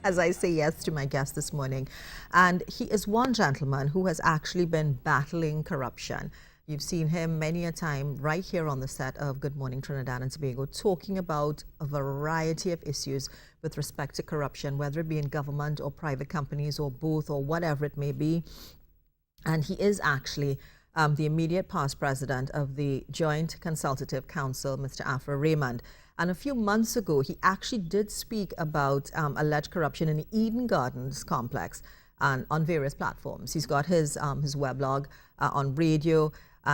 as I say yes to my guest this morning. And he is one gentleman who has actually been battling corruption. You've seen him many a time right here on the set of Good Morning Trinidad and Tobago talking about a variety of issues with respect to corruption, whether it be in government or private companies or both or whatever it may be. And he is actually the immediate past president of the Joint Consultative Council, Mr. Afra Raymond. And a few months ago, he actually did speak about alleged corruption in the Eden Gardens complex and on various platforms. He's got his weblog on radio,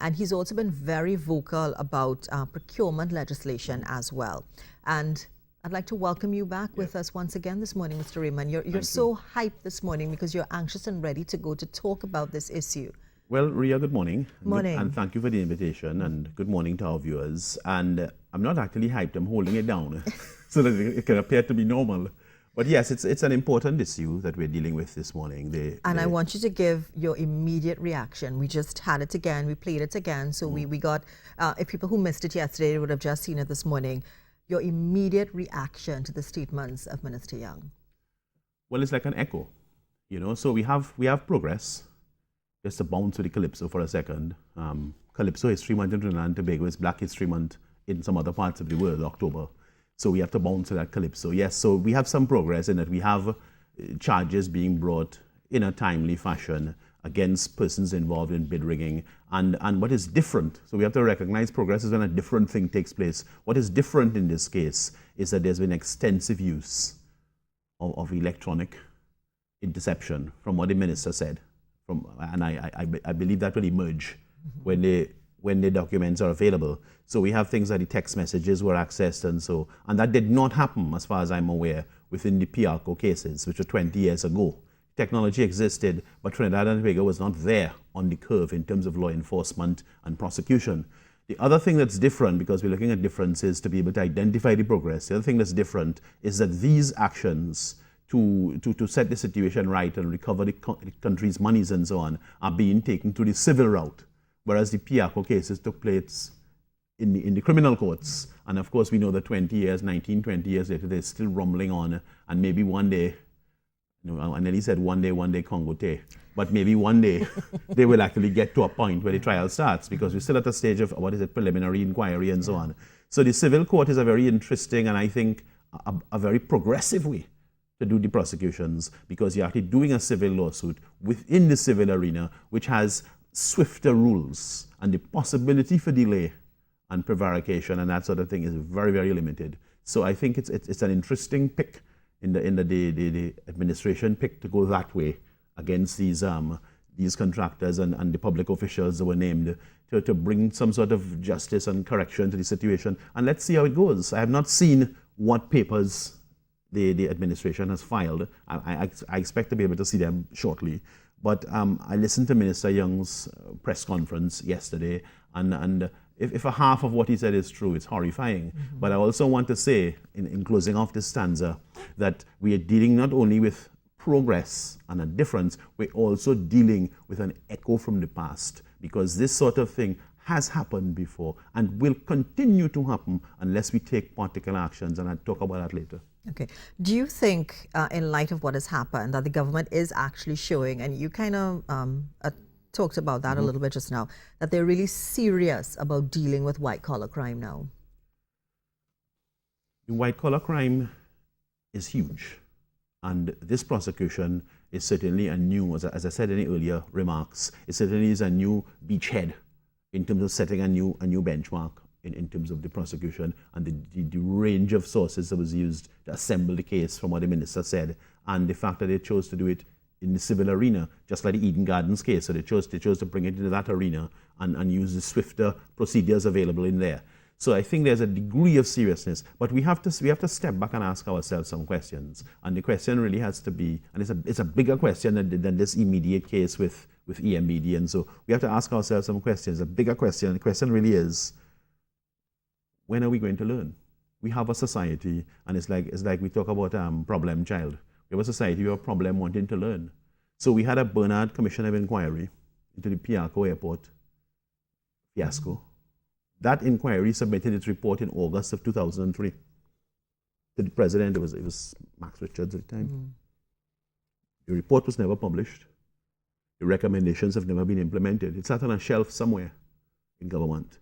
and he's also been very vocal about procurement legislation as well. And I'd like to welcome you back with us once again this morning, Mr. Raymond. You're so hyped this morning because you're anxious and ready to go to talk about this issue. Well, Ria, good morning. Morning. And thank you for the invitation, and good morning to our viewers. And I'm not actually hyped, I'm holding it down so that it can appear to be normal. But yes, it's an important issue that we're dealing with this morning. I want you to give your immediate reaction. We just had it again, we played it again, so we got, if people who missed it yesterday would have just seen it this morning, your immediate reaction to the statements of Minister Young. Well, it's like an echo, you know, so we have progress. Just to bounce to the Calypso for a second. Calypso History Month in Trinidad and Tobago is Black History Month in some other parts of the world, October. So we have to bounce to that Calypso. Yes, so we have some progress in that we have charges being brought in a timely fashion against persons involved in bid rigging. And what is different, so we have to recognize progress is when a different thing takes place. What is different in this case is that there's been extensive use of electronic interception from what the minister said. And I believe that will emerge when the documents are available. So we have things like the text messages were accessed and that did not happen, as far as I'm aware, within the PRCO cases, which were 20 years ago. Technology existed, but Trinidad and Tobago was not there on the curve in terms of law enforcement and prosecution. The other thing that's different, because we're looking at differences to be able to identify the progress, the other thing that's different is that these actions to set the situation right and recover the country's monies and so on are being taken through the civil route, whereas the PRCO cases took place in the criminal courts. And of course, we know that 20 years later, they're still rumbling on, and maybe one day, you know, and then he said one day Congo Tay, but maybe one day they will actually get to a point where the trial starts, because we're still at the stage of, preliminary inquiry and so on. So the civil court is a very interesting and I think a very progressive way to do the prosecutions, because you're actually doing a civil lawsuit within the civil arena, which has swifter rules, and the possibility for delay and prevarication and that sort of thing is very, very limited. So I think it's an interesting pick in the administration pick to go that way against these contractors and the public officials that were named to bring some sort of justice and correction to the situation. And let's see how it goes. I have not seen what papers the administration has filed. I expect to be able to see them shortly. But I listened to Minister Young's press conference yesterday, and if a half of what he said is true, it's horrifying. But I also want to say, in closing off this stanza, that we are dealing not only with progress and a difference, we're also dealing with an echo from the past, because this sort of thing has happened before and will continue to happen unless we take particular actions, and I'll talk about that later. Okay. Do you think, in light of what has happened, that the government is actually showing, and you kind of talked about that a little bit just now, that they're really serious about dealing with white-collar crime now? The white-collar crime is huge, and this prosecution is certainly a new, as I said in the earlier remarks, it certainly is a new beachhead in terms of setting a new benchmark in terms of the prosecution and the range of sources that was used to assemble the case from what the minister said, and the fact that they chose to do it in the civil arena, just like the Eden Gardens case. So they chose to bring it into that arena and use the swifter procedures available in there. So I think there's a degree of seriousness, but we have to step back and ask ourselves some questions. And the question really has to be, and it's a bigger question than this immediate case with EMBD. And so we have to ask ourselves some questions. A bigger question. The question really is, when are we going to learn? We have a society, and it's like we talk about problem child. We have a society with a problem wanting to learn. So we had a Bernard Commission of Inquiry into the PRCO airport fiasco. That inquiry submitted its report in August of 2003. to the president. It was Max Richards at the time. The report was never published. The recommendations have never been implemented. It sat on a shelf somewhere in government.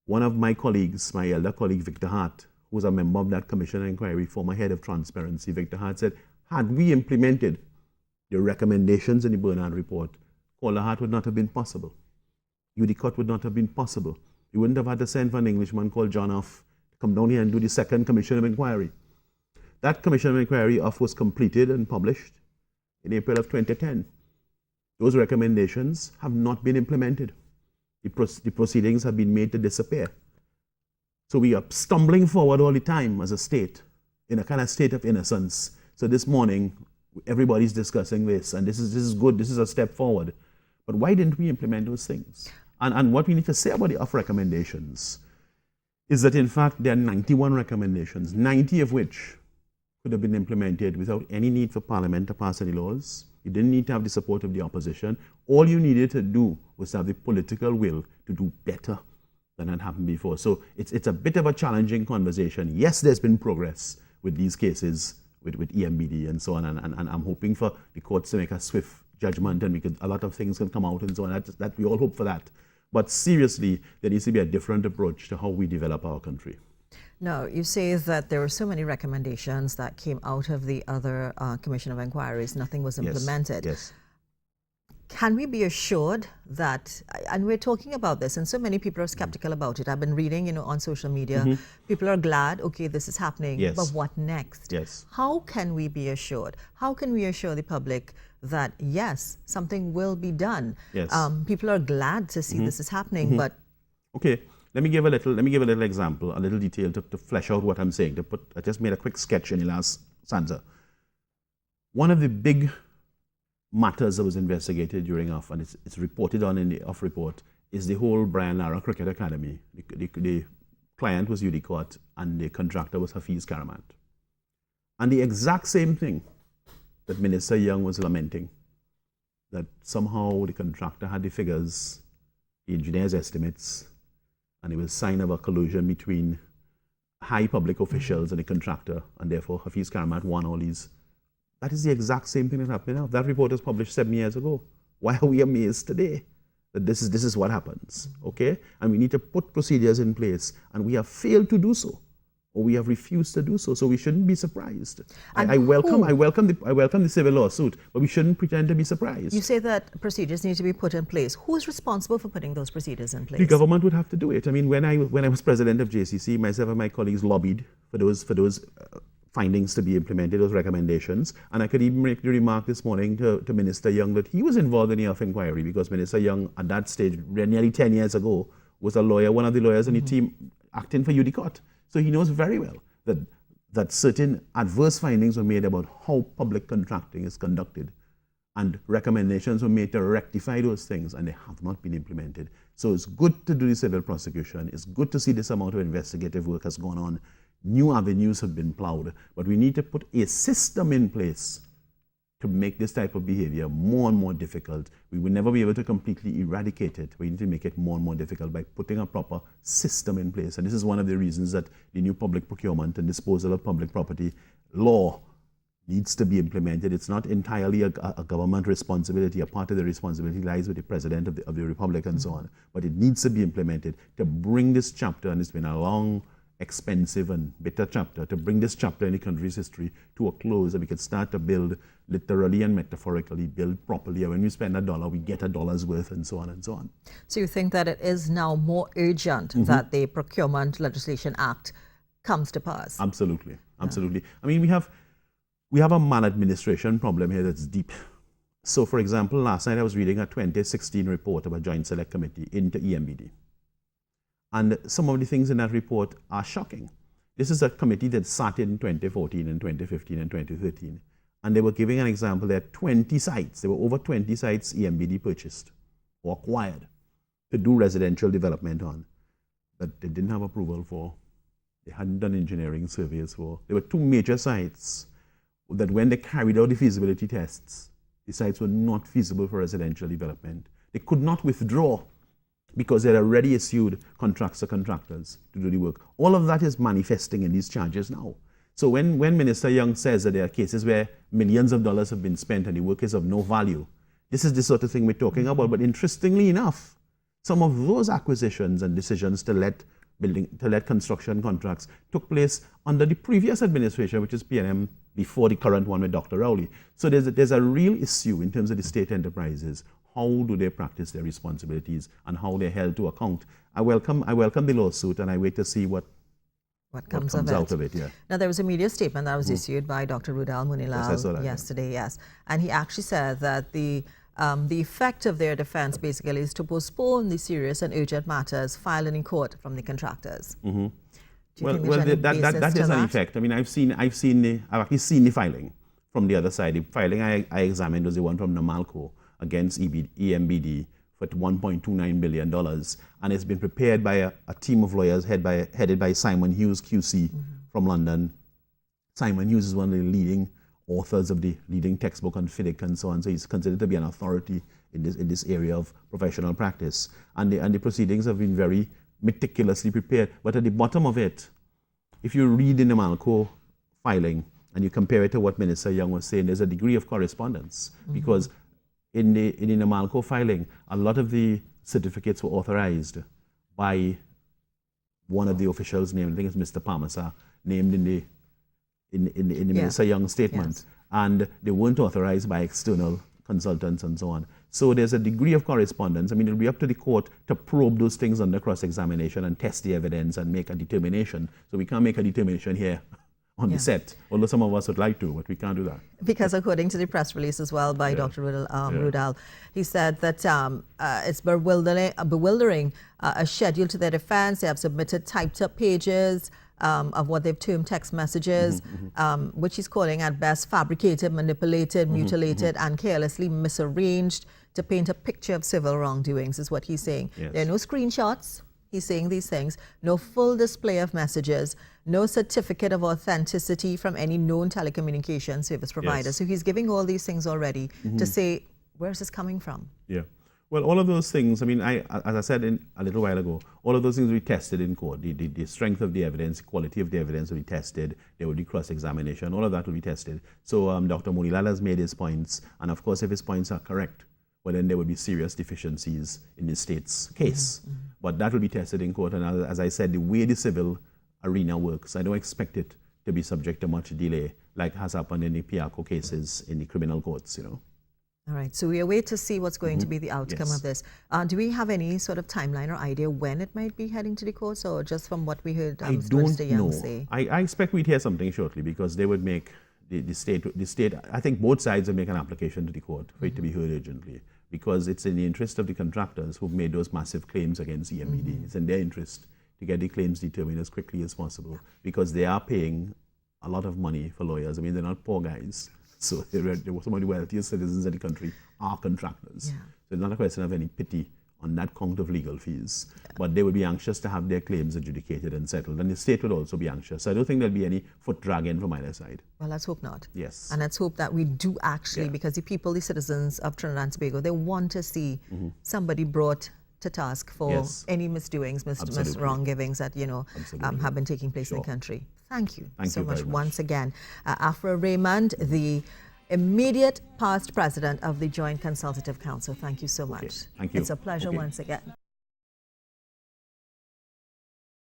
One of my colleagues, my elder colleague, Victor Hart, who was a member of that commission of inquiry, former head of transparency, Victor Hart said, had we implemented the recommendations in the Bernard report, Calder Hart would not have been possible. Udicott would not have been possible. You wouldn't have had to send for an Englishman called John Off to come down here and do the second commission of inquiry. That commission of inquiry was completed and published in April of 2010. Those recommendations have not been implemented. The proceedings have been made to disappear. So we are stumbling forward all the time as a state, in a kind of state of innocence. So this morning, everybody's discussing this, and this is good, this is a step forward. But why didn't we implement those things? And what we need to say about the OFF recommendations is that, in fact, there are 91 recommendations, 90 of which could have been implemented without any need for Parliament to pass any laws. You didn't need to have the support of the opposition. All you needed to do was have the political will to do better than had happened before. So it's a bit of a challenging conversation. Yes, there's been progress with these cases, with EMBD and so on, and I'm hoping for the courts to make a swift judgment, and a lot of things can come out and so on. That we all hope for that. But seriously, there needs to be a different approach to how we develop our country. Now, you say that there were so many recommendations that came out of the other Commission of Inquiries, nothing was implemented. Yes. Can we be assured that, and we're talking about this, and so many people are skeptical about it. I've been reading, on social media, people are glad, okay, this is happening, but what next? Yes. How can we be assured? How can we assure the public that, yes, something will be done? Yes. People are glad to see this is happening, but... Okay, let me give a little example, a little detail to flesh out what I'm saying. I just made a quick sketch in the last stanza. One of the big matters that was investigated during OFF, and it's reported on in the OFF report, is the whole Brian Lara Cricket Academy. The client was Udicott, and the contractor was Hafiz Karamat. And the exact same thing that Minister Young was lamenting, that somehow the contractor had the figures, the engineer's estimates, and it was a sign of a collusion between high public officials and the contractor, and therefore Hafiz Karamat won all these. That is the exact same thing that happened now. That report was published 7 years ago. Why are we amazed today that this is what happens? Okay? And we need to put procedures in place, and we have failed to do so, or we have refused to do so. So we shouldn't be surprised. I welcome the civil lawsuit, but we shouldn't pretend to be surprised. You say that procedures need to be put in place. Who is responsible for putting those procedures in place? The government would have to do it. I mean, when I was president of JCC, myself and my colleagues lobbied for those findings to be implemented, those recommendations. And I could even make the remark this morning to Minister Young that he was involved in the OFF inquiry, because Minister Young, at that stage, nearly 10 years ago, was a lawyer, one of the lawyers in the team acting for Udicott. So he knows very well that certain adverse findings were made about how public contracting is conducted, and recommendations were made to rectify those things, and they have not been implemented. So it's good to do the civil prosecution. It's good to see this amount of investigative work has gone on. New avenues have been plowed, but we need to put a system in place to make this type of behavior more and more difficult. We will never be able to completely eradicate it. We need to make it more and more difficult by putting a proper system in place. And this is one of the reasons that the new public procurement and disposal of public property law needs to be implemented. It's not entirely a government responsibility. A part of the responsibility lies with the President of the Republic and so on. But it needs to be implemented to bring this chapter, and it's been a long, expensive and bitter chapter, to bring this chapter in the country's history to a close, and we can start to build literally and metaphorically, build properly. And when we spend $1, we get $1's worth, and so on and so on. So you think that it is now more urgent that the Procurement Legislation Act comes to pass? Absolutely, absolutely. I mean, we have a maladministration problem here that's deep. So, for example, last night I was reading a 2016 report of a Joint Select Committee into EMBD. And some of the things in that report are shocking. This is a committee that sat in 2014 and 2015 and 2013. And they were giving an example. There are 20 sites. There were over 20 sites EMBD purchased or acquired to do residential development on that they didn't have approval for. They hadn't done engineering surveys for. There were 2 major sites that when they carried out the feasibility tests, the sites were not feasible for residential development. They could not withdraw because they had already issued contracts to contractors to do the work. All of that is manifesting in these charges now. So when Minister Young says that there are cases where millions of dollars have been spent and the work is of no value, this is the sort of thing we're talking about. But interestingly enough, some of those acquisitions and decisions to let construction contracts took place under the previous administration, which is PNM, before the current one with Dr. Rowley. So there's a real issue in terms of the state enterprises. How do they practice their responsibilities and how they're held to account? I welcome the lawsuit and I wait to see what comes out of it. Yeah. Now, there was a media statement that was issued by Dr. Rudal Munilal yesterday, yes. And he actually said that the effect of their defense basically is to postpone the serious and urgent matters filed in court from the contractors. Mm-hmm. That is an effect. I mean, I've actually seen the filing from the other side. The filing I examined was the one from Namalco against EMBD for $1.29 billion. And it's been prepared by a team of lawyers headed by Simon Hughes, QC, from London. Simon Hughes is one of the leading authors of the leading textbook on FIDIC and so on. So he's considered to be an authority in this area of professional practice. And the proceedings have been very meticulously prepared. But at the bottom of it, if you read the Namalco filing and you compare it to what Minister Young was saying, there's a degree of correspondence. Because in the Namalco filing, a lot of the certificates were authorized by one of the officials named, I think it's Mr. Parmasa, named in the Minister Young statement. And they weren't authorized by external consultants and so on. So there's a degree of correspondence. I mean, it'll be up to the court to probe those things under cross-examination and test the evidence and make a determination. So we can't make a determination here on the set, although some of us would like to, but we can't do that. Because according to the press release as well by Dr. Rudal, he said that it's bewildering a schedule to their defense. They have submitted typed up pages of what they've termed text messages, which he's calling at best fabricated, manipulated, mutilated, and carelessly misarranged to paint a picture of civil wrongdoings, is what he's saying. There are no screenshots. He's saying these things, no full display of messages, no certificate of authenticity from any known telecommunication service provider. So he's giving all these things already to say, where's this coming from? Yeah. Well, all of those things, I mean, as I said a little while ago, all of those things will be tested in court. The strength of the evidence, quality of the evidence will be tested. There will be cross-examination. All of that will be tested. So Dr. Munilal has made his points. And of course, if his points are correct, well, then there will be serious deficiencies in the state's case. But that will be tested in court. And as I said, the way the civil arena works, I don't expect it to be subject to much delay, like has happened in the Piaco cases in the criminal courts, you know. All right, so we await to see what's going to be the outcome of this. Do we have any sort of timeline or idea when it might be heading to the courts, or just from what we heard Mr. Young say? I expect we'd hear something shortly, because they would make the state, I think both sides would make an application to the court for it to be heard urgently, because it's in the interest of the contractors who've made those massive claims against EMBD. It's in their interest to get the claims determined as quickly as possible, because they are paying a lot of money for lawyers. I mean, they're not poor guys. So some of the wealthiest citizens in the country are contractors. So it's not a question of any pity on that count of legal fees. But they would be anxious to have their claims adjudicated and settled. And the state would also be anxious. So I don't think there'll be any foot dragging from either side. Well, let's hope not. Yes. And let's hope that we do actually, because the people, the citizens of Trinidad and Tobago, they want to see somebody brought to task for any misdoings, wrongdoings that, you know, have been taking place in the country. Thank you so much once again. Afra Raymond, the immediate past president of the Joint Consultative Council. Thank you so much. Thank you. It's a pleasure once again.